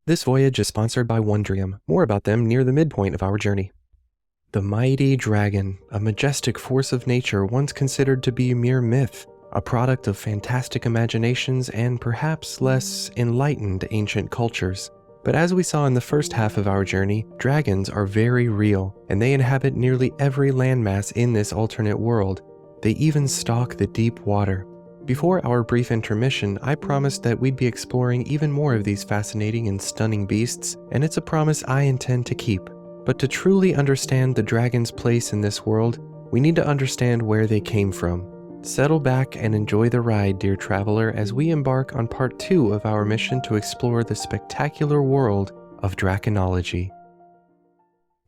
This voyage is sponsored by Wondrium. More about them near the midpoint of our journey. The mighty dragon, a majestic force of nature once considered to be a mere myth, a product of fantastic imaginations and perhaps less enlightened ancient cultures. But as we saw in the first half of our journey, dragons are very real, and they inhabit nearly every landmass in this alternate world. They even stalk the deep water. Before our brief intermission, I promised that we'd be exploring even more of these fascinating and stunning beasts, and it's a promise I intend to keep. But to truly understand the dragon's place in this world, we need to understand where they came from. Settle back and enjoy the ride, dear traveler, as we embark on part 2 of our mission to explore the spectacular world of Draconology.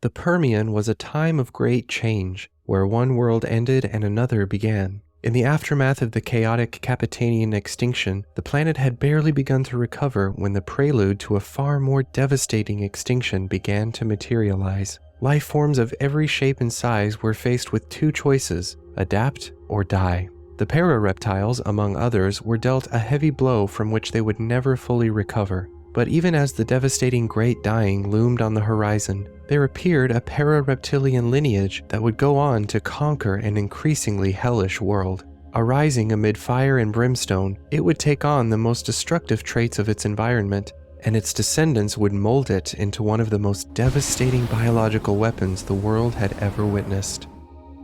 The Permian was a time of great change, where one world ended and another began. In the aftermath of the chaotic Capetanian extinction, the planet had barely begun to recover when the prelude to a far more devastating extinction began to materialize. Life forms of every shape and size were faced with two choices: adapt or die. The para-reptiles, among others, were dealt a heavy blow from which they would never fully recover. But even as the devastating Great Dying loomed on the horizon, there appeared a para-reptilian lineage that would go on to conquer an increasingly hellish world. Arising amid fire and brimstone, it would take on the most destructive traits of its environment, and its descendants would mold it into one of the most devastating biological weapons the world had ever witnessed.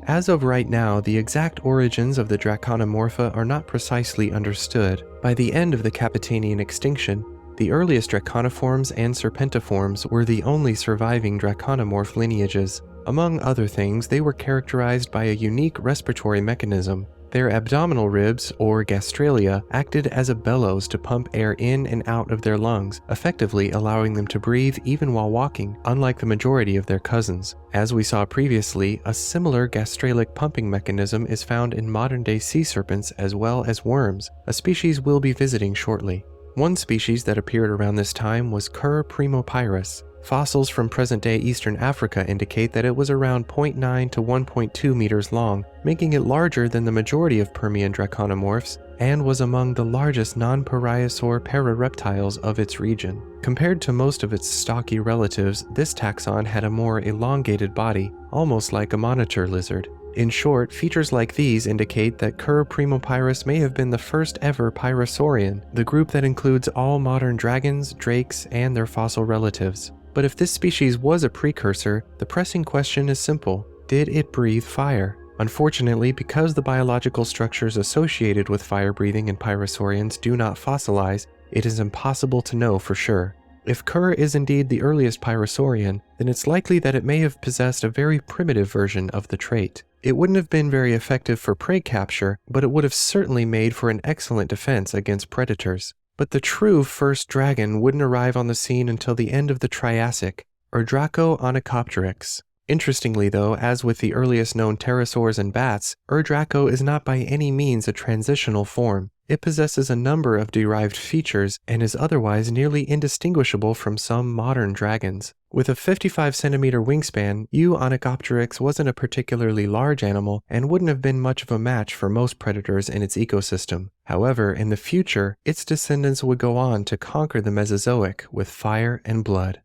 As of right now, the exact origins of the Draconomorpha are not precisely understood. By the end of the Capetanian extinction, the earliest Draconiforms and Serpentiforms were the only surviving Draconomorph lineages. Among other things, they were characterized by a unique respiratory mechanism. Their abdominal ribs, or gastralia, acted as a bellows to pump air in and out of their lungs, effectively allowing them to breathe even while walking, unlike the majority of their cousins. As we saw previously, a similar gastralic pumping mechanism is found in modern-day sea serpents as well as worms, a species we'll be visiting shortly. One species that appeared around this time was primopyrus. Fossils from present-day Eastern Africa indicate that it was around 0.9 to 1.2 meters long, making it larger than the majority of Permian draconomorphs, and was among the largest non-pariasaur parareptiles of its region. Compared to most of its stocky relatives, this taxon had a more elongated body, almost like a monitor lizard. In short, features like these indicate that primopyrus may have been the first ever pyrosaurian, the group that includes all modern dragons, drakes, and their fossil relatives. But if this species was a precursor, the pressing question is simple: did it breathe fire? Unfortunately, because the biological structures associated with fire-breathing in pyrosaurians do not fossilize, it is impossible to know for sure. If is indeed the earliest pyrosaurian, then it's likely that it may have possessed a very primitive version of the trait. It wouldn't have been very effective for prey capture, but it would have certainly made for an excellent defense against predators. But the true first dragon wouldn't arrive on the scene until the end of the Triassic, Urdraco onychopteryx. Interestingly though, as with the earliest known pterosaurs and bats, Urdraco is not by any means a transitional form. It possesses a number of derived features and is otherwise nearly indistinguishable from some modern dragons. With a 55-centimeter wingspan, Onychopteryx wasn't a particularly large animal and wouldn't have been much of a match for most predators in its ecosystem. However, in the future, its descendants would go on to conquer the Mesozoic with fire and blood.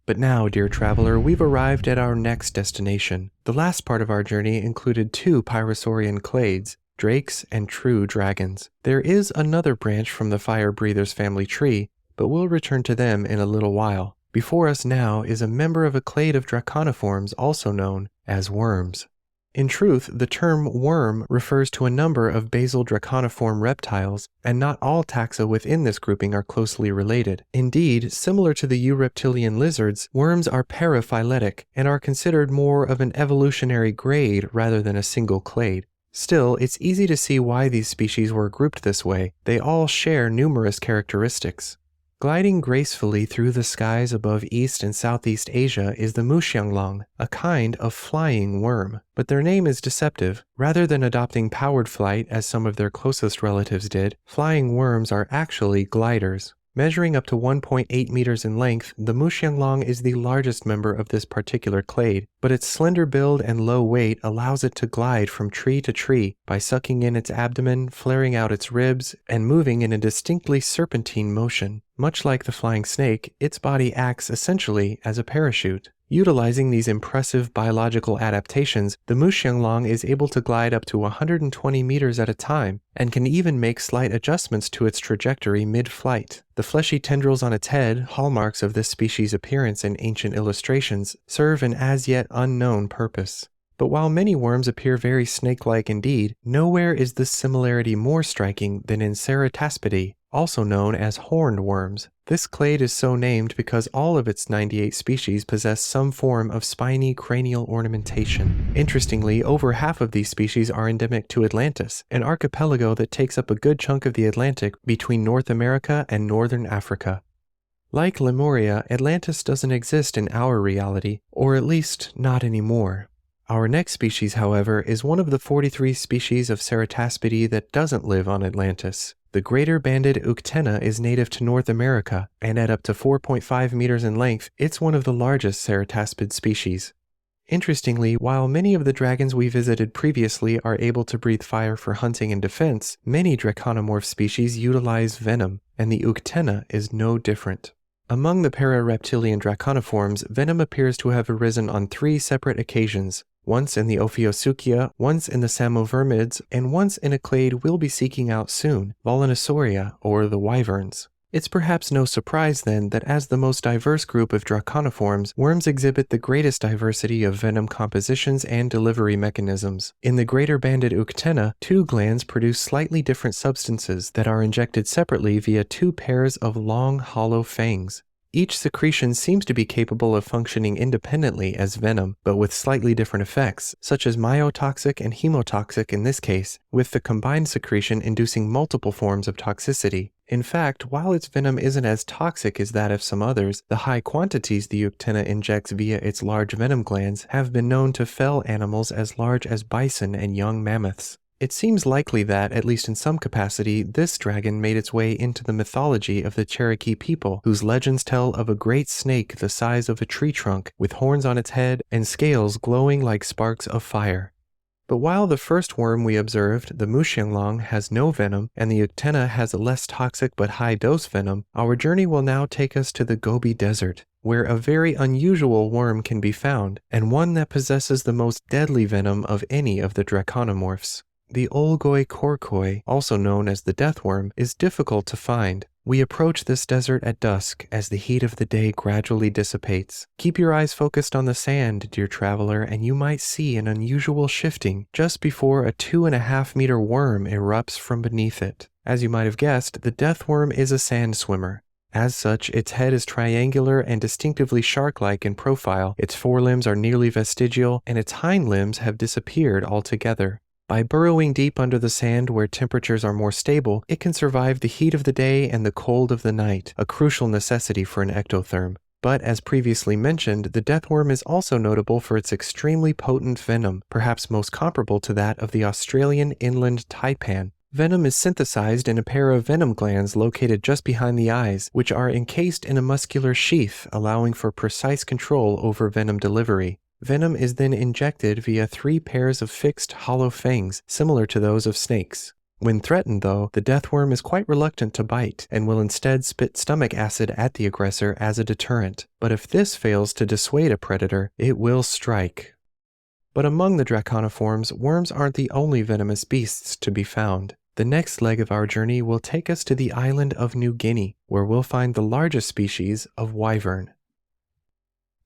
But now, dear traveler, we've arrived at our next destination. The last part of our journey included two pyrosaurian clades, drakes and true dragons. There is another branch from the fire breathers family tree, but we'll return to them in a little while. Before us now is a member of a clade of draconiforms also known as Wyrms. In truth, the term worm refers to a number of basal draconiform reptiles, and not all taxa within this grouping are closely related. Indeed, similar to the Eureptilian lizards, worms are paraphyletic and are considered more of an evolutionary grade rather than a single clade. Still, it's easy to see why these species were grouped this way. They all share numerous characteristics. Gliding gracefully through the skies above East and Southeast Asia is the Muxianglong, a kind of flying worm. But their name is deceptive. Rather than adopting powered flight as some of their closest relatives did, flying worms are actually gliders. Measuring up to 1.8 meters in length, the Muxianglong is the largest member of this particular clade, but its slender build and low weight allows it to glide from tree to tree by sucking in its abdomen, flaring out its ribs, and moving in a distinctly serpentine motion. Much like the flying snake, its body acts essentially as a parachute. Utilizing these impressive biological adaptations, the Muxianglong is able to glide up to 120 meters at a time, and can even make slight adjustments to its trajectory mid-flight. The fleshy tendrils on its head, hallmarks of this species' appearance in ancient illustrations, serve an as-yet unknown purpose. But while many worms appear very snake-like indeed, nowhere is this similarity more striking than in Cerataspidae, also known as horned worms. This clade is so named because all of its 98 species possess some form of spiny cranial ornamentation. Interestingly, over half of these species are endemic to Atlantis, an archipelago that takes up a good chunk of the Atlantic between North America and northern Africa. Like Lemuria, Atlantis doesn't exist in our reality, or at least not anymore. Our next species, however, is one of the 43 species of Cerataspidae that doesn't live on Atlantis. The greater banded Uktena is native to North America, and at up to 4.5 meters in length, it's one of the largest cerataspid species. Interestingly, while many of the dragons we visited previously are able to breathe fire for hunting and defense, many draconomorph species utilize venom, and the Uktena is no different. Among the para-reptilian draconiforms, venom appears to have arisen on 3 separate occasions. Once in the Ophiosuchia, once in the Samovermids, and once in a clade we'll be seeking out soon, Volcanisauria, or the Wyverns. It's perhaps no surprise then that as the most diverse group of draconiforms, worms exhibit the greatest diversity of venom compositions and delivery mechanisms. In the greater banded Uktena, 2 glands produce slightly different substances that are injected separately via 2 pairs of long, hollow fangs. Each secretion seems to be capable of functioning independently as venom, but with slightly different effects, such as myotoxic and hemotoxic in this case, with the combined secretion inducing multiple forms of toxicity. In fact, while its venom isn't as toxic as that of some others, the high quantities the Uktena injects via its large venom glands have been known to fell animals as large as bison and young mammoths. It seems likely that, at least in some capacity, this dragon made its way into the mythology of the Cherokee people, whose legends tell of a great snake the size of a tree trunk, with horns on its head and scales glowing like sparks of fire. But while the first worm we observed, the Muxianglong, has no venom, and the Uktena has a less toxic but high-dose venom, our journey will now take us to the Gobi Desert, where a very unusual worm can be found, and one that possesses the most deadly venom of any of the draconomorphs. The Olgoi-khorkhoi, also known as the deathworm, is difficult to find. We approach this desert at dusk as the heat of the day gradually dissipates. Keep your eyes focused on the sand, dear traveler, and you might see an unusual shifting just before a 2.5-meter worm erupts from beneath it. As you might have guessed, the deathworm is a sand swimmer. As such, its head is triangular and distinctively shark-like in profile, its forelimbs are nearly vestigial, and its hind limbs have disappeared altogether. By burrowing deep under the sand where temperatures are more stable, it can survive the heat of the day and the cold of the night, a crucial necessity for an ectotherm. But as previously mentioned, the deathworm is also notable for its extremely potent venom, perhaps most comparable to that of the Australian inland taipan. Venom is synthesized in a pair of venom glands located just behind the eyes, which are encased in a muscular sheath, allowing for precise control over venom delivery. Venom is then injected via 3 pairs of fixed hollow fangs, similar to those of snakes. When threatened, though, the deathworm is quite reluctant to bite, and will instead spit stomach acid at the aggressor as a deterrent. But if this fails to dissuade a predator, it will strike. But among the draconiforms, worms aren't the only venomous beasts to be found. The next leg of our journey will take us to the island of New Guinea, where we'll find the largest species of wyvern.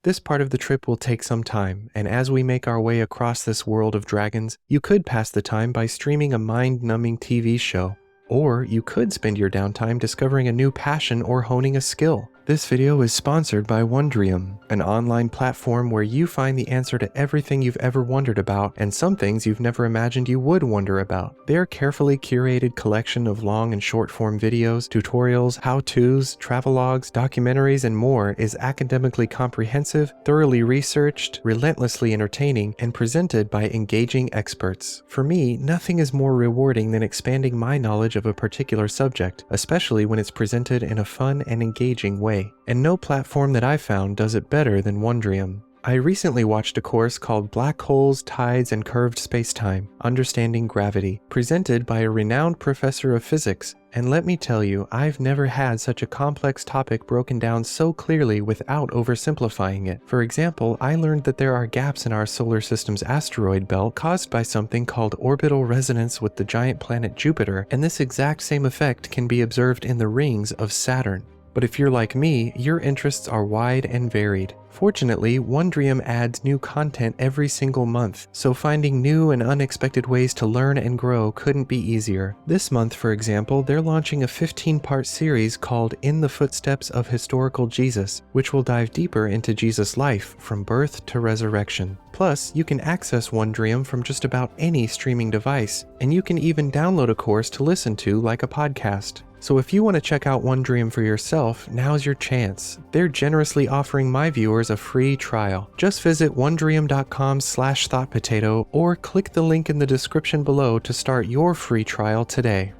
This part of the trip will take some time, and as we make our way across this world of dragons, you could pass the time by streaming a mind-numbing TV show, or you could spend your downtime discovering a new passion or honing a skill. This video is sponsored by Wondrium, an online platform where you find the answer to everything you've ever wondered about and some things you've never imagined you would wonder about. Their carefully curated collection of long and short form videos, tutorials, how-tos, travelogues, documentaries, and more is academically comprehensive, thoroughly researched, relentlessly entertaining, and presented by engaging experts. For me, nothing is more rewarding than expanding my knowledge of a particular subject, especially when it's presented in a fun and engaging way. And no platform that I've found does it better than Wondrium. I recently watched a course called Black Holes, Tides, and Curved Spacetime: Understanding Gravity, presented by a renowned professor of physics, and let me tell you, I've never had such a complex topic broken down so clearly without oversimplifying it. For example, I learned that there are gaps in our solar system's asteroid belt caused by something called orbital resonance with the giant planet Jupiter, and this exact same effect can be observed in the rings of Saturn. But if you're like me, your interests are wide and varied. Fortunately, Wondrium adds new content every single month, so finding new and unexpected ways to learn and grow couldn't be easier. This month, for example, they're launching a 15-part series called In the Footsteps of Historical Jesus, which will dive deeper into Jesus' life from birth to resurrection. Plus, you can access Wondrium from just about any streaming device, and you can even download a course to listen to like a podcast. So if you want to check out Wondrium for yourself, now's your chance. They're generously offering my viewers a free trial. Just visit wondrium.com/thoughtpotato or click the link in the description below to start your free trial today.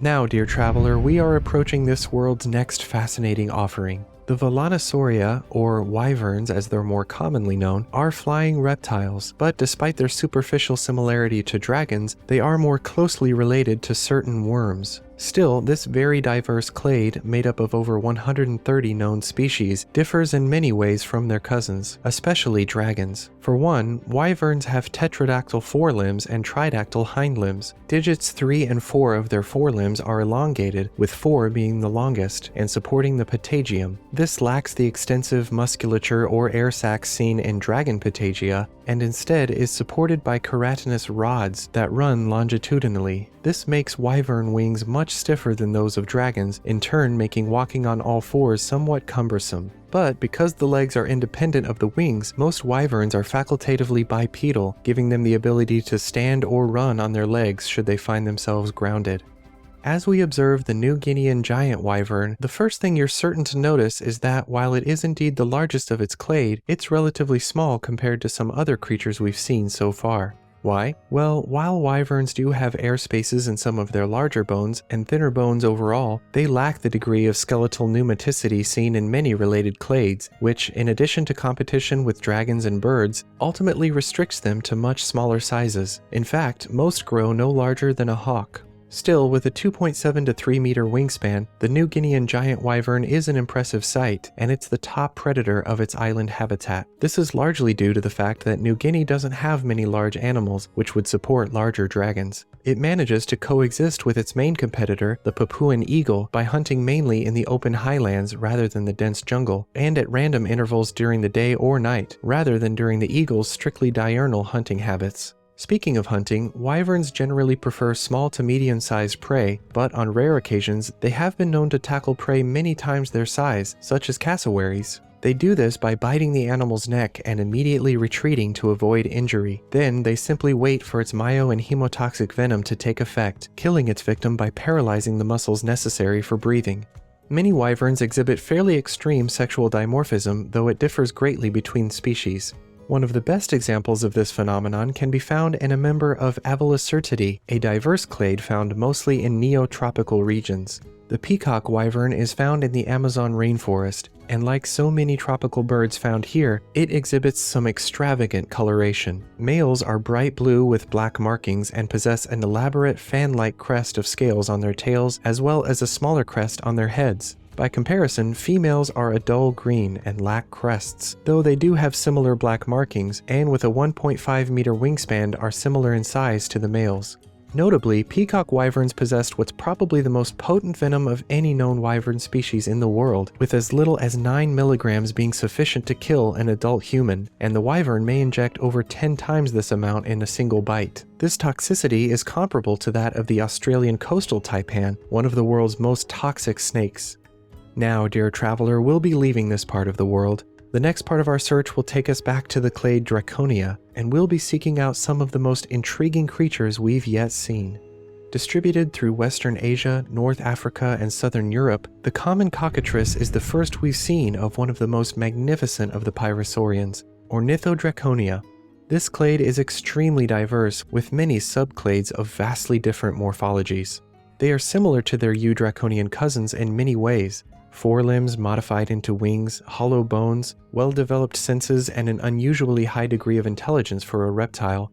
Now, dear traveler, we are approaching this world's next fascinating offering. The Velanosauria, or wyverns as they're more commonly known, are flying reptiles, but despite their superficial similarity to dragons, they are more closely related to certain worms. Still, this very diverse clade, made up of over 130 known species, differs in many ways from their cousins, especially dragons. For one, wyverns have tetradactyl forelimbs and tridactyl hindlimbs. Digits 3 and 4 of their forelimbs are elongated, with 4 being the longest, and supporting the patagium. This lacks the extensive musculature or air sacs seen in dragon patagia, and instead is supported by keratinous rods that run longitudinally. This makes wyvern wings much stiffer than those of dragons, in turn making walking on all fours somewhat cumbersome. But because the legs are independent of the wings, most wyverns are facultatively bipedal, giving them the ability to stand or run on their legs should they find themselves grounded. As we observe the new Guinean giant wyvern, the first thing you're certain to notice is that while it is indeed the largest of its clade, it's relatively small compared to some other creatures we've seen so far. Why? Well, while wyverns do have air spaces in some of their larger bones and thinner bones overall, they lack the degree of skeletal pneumaticity seen in many related clades, which, in addition to competition with dragons and birds, ultimately restricts them to much smaller sizes. In fact, most grow no larger than a hawk. Still, with a 2.7 to 3 meter wingspan, the new Guinean giant wyvern is an impressive sight, and it's the top predator of its island habitat. This is largely due to the fact that New Guinea doesn't have many large animals which would support larger dragons. It manages to coexist with its main competitor, the Papuan eagle, by hunting mainly in the open highlands rather than the dense jungle, and at random intervals during the day or night, rather than during the eagle's strictly diurnal hunting habits. Speaking of hunting, wyverns generally prefer small to medium-sized prey, but on rare occasions, they have been known to tackle prey many times their size, such as cassowaries. They do this by biting the animal's neck and immediately retreating to avoid injury. Then they simply wait for its myo and hemotoxic venom to take effect, killing its victim by paralyzing the muscles necessary for breathing. Many wyverns exhibit fairly extreme sexual dimorphism, though it differs greatly between species. One of the best examples of this phenomenon can be found in a member of Avilacertidae, a diverse clade found mostly in neotropical regions. The peacock wyvern is found in the Amazon rainforest, and like so many tropical birds found here, it exhibits some extravagant coloration. Males are bright blue with black markings and possess an elaborate fan-like crest of scales on their tails as well as a smaller crest on their heads. By comparison, females are a dull green and lack crests, though they do have similar black markings, and with a 1.5 meter wingspan are similar in size to the males. Notably, peacock wyverns possessed what's probably the most potent venom of any known wyvern species in the world, with as little as 9 milligrams being sufficient to kill an adult human, and the wyvern may inject over 10 times this amount in a single bite. This toxicity is comparable to that of the Australian coastal taipan, one of the world's most toxic snakes. Now, dear traveler, we'll be leaving this part of the world. The next part of our search will take us back to the clade Draconia, and we'll be seeking out some of the most intriguing creatures we've yet seen. Distributed through Western Asia, North Africa, and Southern Europe, the common cockatrice is the first we've seen of one of the most magnificent of the pyrosaurians, Ornithodraconia. This clade is extremely diverse, with many subclades of vastly different morphologies. They are similar to their eudraconian cousins in many ways: forelimbs modified into wings, hollow bones, well-developed senses, and an unusually high degree of intelligence for a reptile.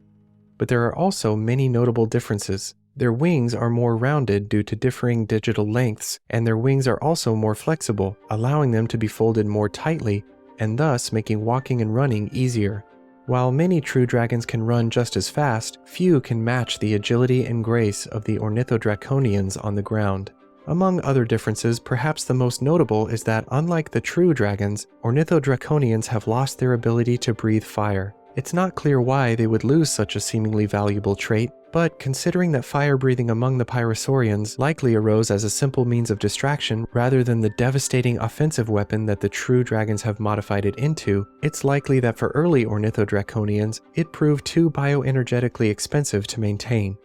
But there are also many notable differences. Their wings are more rounded due to differing digital lengths, and their wings are also more flexible, allowing them to be folded more tightly, and thus making walking and running easier. While many true dragons can run just as fast, few can match the agility and grace of the Ornithodraconians on the ground. Among other differences, perhaps the most notable is that unlike the true dragons, Ornithodraconians have lost their ability to breathe fire. It's not clear why they would lose such a seemingly valuable trait, but considering that fire breathing among the pyrosaurians likely arose as a simple means of distraction rather than the devastating offensive weapon that the true dragons have modified it into, it's likely that for early Ornithodraconians, it proved too bioenergetically expensive to maintain.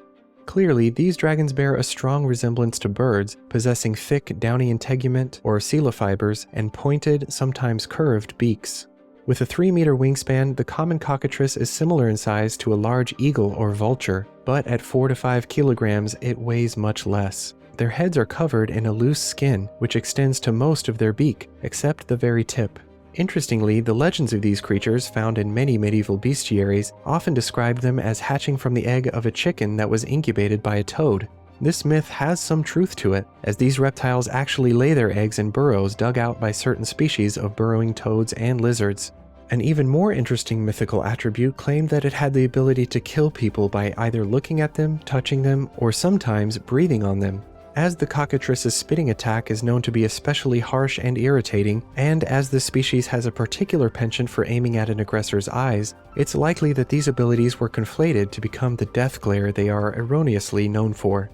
Clearly, these dragons bear a strong resemblance to birds, possessing thick downy integument or coelofibers and pointed, sometimes curved beaks. With a 3-meter wingspan, the common cockatrice is similar in size to a large eagle or vulture, but at 4 to 5 kilograms it weighs much less. Their heads are covered in a loose skin, which extends to most of their beak, except the very tip. Interestingly, the legends of these creatures, found in many medieval bestiaries, often describe them as hatching from the egg of a chicken that was incubated by a toad. This myth has some truth to it, as these reptiles actually lay their eggs in burrows dug out by certain species of burrowing toads and lizards. An even more interesting mythical attribute claimed that it had the ability to kill people by either looking at them, touching them, or sometimes breathing on them. As the cockatrice's spitting attack is known to be especially harsh and irritating, and as the species has a particular penchant for aiming at an aggressor's eyes, it's likely that these abilities were conflated to become the death glare they are erroneously known for.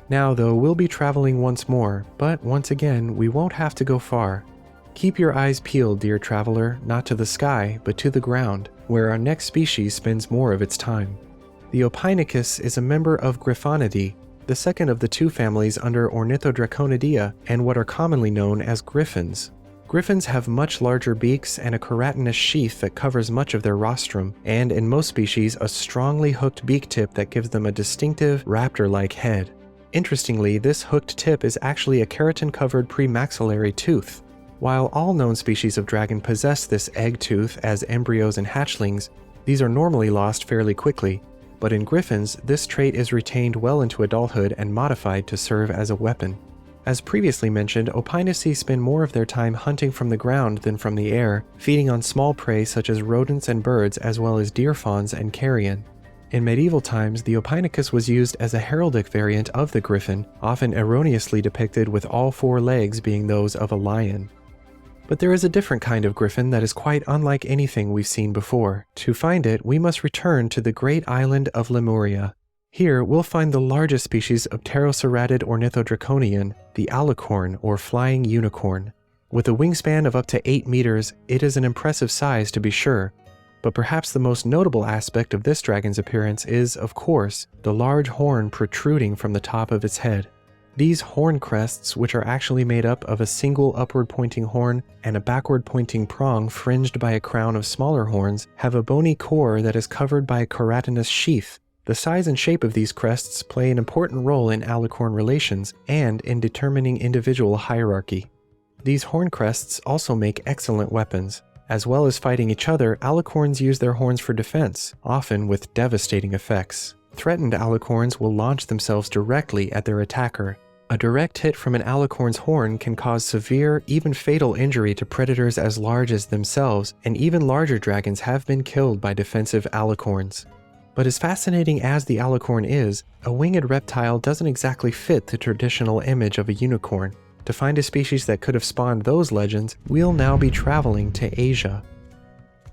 Now though, we'll be traveling once more, but once again, we won't have to go far. Keep your eyes peeled, dear traveler, not to the sky, but to the ground, where our next species spends more of its time. The Opinicus is a member of Griffonidae, the second of the two families under Ornithodraconidae and what are commonly known as griffins. Griffins have much larger beaks and a keratinous sheath that covers much of their rostrum, and in most species a strongly hooked beak tip that gives them a distinctive raptor-like head. Interestingly, this hooked tip is actually a keratin-covered premaxillary tooth. While all known species of dragon possess this egg tooth as embryos and hatchlings, these are normally lost fairly quickly, but in griffins, this trait is retained well into adulthood and modified to serve as a weapon. As previously mentioned, Opinicus spend more of their time hunting from the ground than from the air, feeding on small prey such as rodents and birds as well as deer fawns and carrion. In medieval times, the Opinicus was used as a heraldic variant of the griffin, often erroneously depicted with all 4 legs being those of a lion. But there is a different kind of griffin that is quite unlike anything we've seen before. To find it, we must return to the great island of Lemuria. Here, we'll find the largest species of pteroceratid ornithodraconian, the Alicorn or flying unicorn. With a wingspan of up to 8 meters, it is an impressive size to be sure. But perhaps the most notable aspect of this dragon's appearance is, of course, the large horn protruding from the top of its head. These horn crests, which are actually made up of a single upward-pointing horn and a backward-pointing prong fringed by a crown of smaller horns, have a bony core that is covered by a keratinous sheath. The size and shape of these crests play an important role in alicorn relations and in determining individual hierarchy. These horn crests also make excellent weapons. As well as fighting each other, alicorns use their horns for defense, often with devastating effects. Threatened alicorns will launch themselves directly at their attacker. A direct hit from an alicorn's horn can cause severe, even fatal injury to predators as large as themselves, and even larger dragons have been killed by defensive alicorns. But as fascinating as the alicorn is, a winged reptile doesn't exactly fit the traditional image of a unicorn. To find a species that could have spawned those legends, we'll now be traveling to Asia.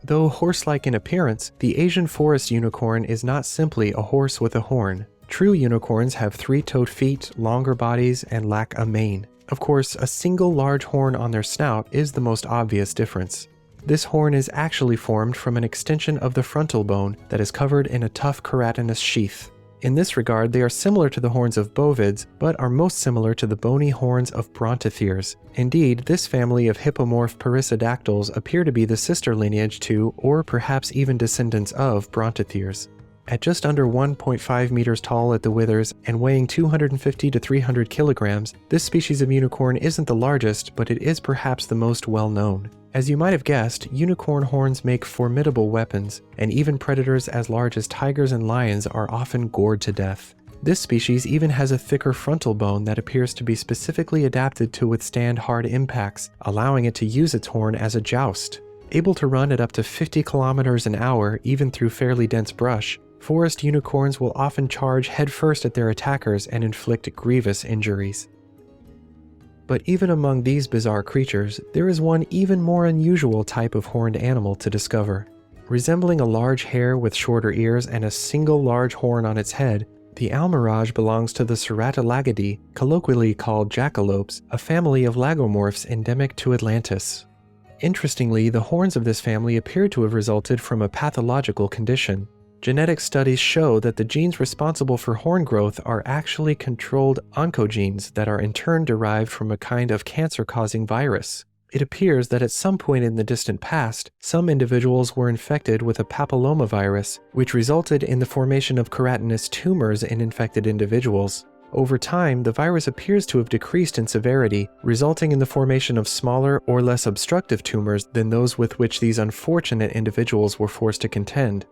Though horse-like in appearance, the Asian forest unicorn is not simply a horse with a horn. True unicorns have 3-toed feet, longer bodies, and lack a mane. Of course, a single large horn on their snout is the most obvious difference. This horn is actually formed from an extension of the frontal bone that is covered in a tough keratinous sheath. In this regard, they are similar to the horns of bovids, but are most similar to the bony horns of brontotheres. Indeed, this family of hippomorph perissodactyls appear to be the sister lineage to, or perhaps even descendants of, brontotheres. At just under 1.5 meters tall at the withers and weighing 250 to 300 kilograms, this species of unicorn isn't the largest, but it is perhaps the most well-known. As you might have guessed, unicorn horns make formidable weapons, and even predators as large as tigers and lions are often gored to death. This species even has a thicker frontal bone that appears to be specifically adapted to withstand hard impacts, allowing it to use its horn as a joust. Able to run at up to 50 kilometers an hour even through fairly dense brush, forest unicorns will often charge headfirst at their attackers and inflict grievous injuries. But even among these bizarre creatures, there is one even more unusual type of horned animal to discover. Resembling a large hare with shorter ears and a single large horn on its head, the Almiraj belongs to the Ceratolagidea, colloquially called jackalopes, a family of lagomorphs endemic to Atlantis. Interestingly, the horns of this family appear to have resulted from a pathological condition. Genetic studies show that the genes responsible for horn growth are actually controlled oncogenes that are in turn derived from a kind of cancer-causing virus. It appears that at some point in the distant past, some individuals were infected with a papillomavirus, which resulted in the formation of keratinous tumors in infected individuals. Over time, the virus appears to have decreased in severity, resulting in the formation of smaller or less obstructive tumors than those with which these unfortunate individuals were forced to contend.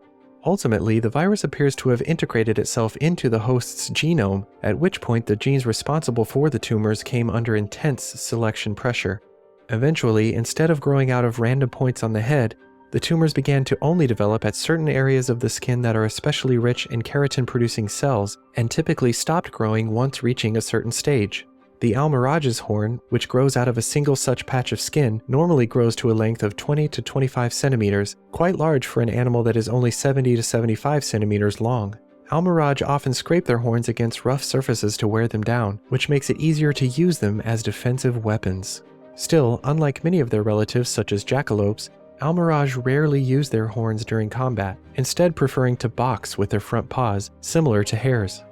Ultimately, the virus appears to have integrated itself into the host's genome, at which point the genes responsible for the tumors came under intense selection pressure. Eventually, instead of growing out of random points on the head, the tumors began to only develop at certain areas of the skin that are especially rich in keratin-producing cells, and typically stopped growing once reaching a certain stage. The Almiraj's horn, which grows out of a single such patch of skin, normally grows to a length of 20 to 25 centimeters, quite large for an animal that is only 70 to 75 centimeters long. Almiraj often scrape their horns against rough surfaces to wear them down, which makes it easier to use them as defensive weapons. Still, unlike many of their relatives such as jackalopes, Almiraj rarely use their horns during combat, instead preferring to box with their front paws, similar to hares.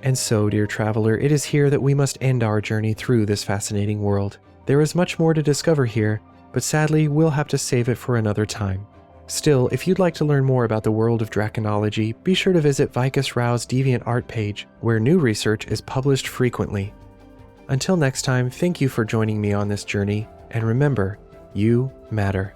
And so, dear traveler, it is here that we must end our journey through this fascinating world. There is much more to discover here, but sadly we'll have to save it for another time. Still, if you'd like to learn more about the world of Draconology, be sure to visit Vicus Rao's DeviantArt page, where new research is published frequently. Until next time, thank you for joining me on this journey, and remember, you matter.